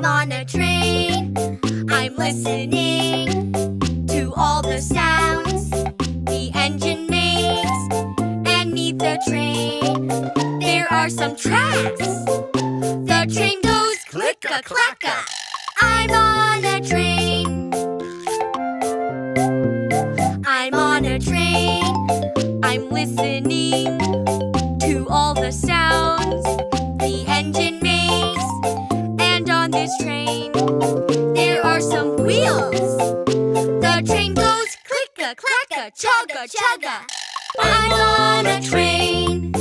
I'm on a train. I'm listening to all the sounds the engine makes. And neath the train, there are some tracks. The train goes click-a-clack-a. I'm on a train. I'm on a train. I'm listening to all the sounds the engine makes. And on this train, there are some wheels. The train goes click-a-clack-a, chugga-chugga. I'm on a train.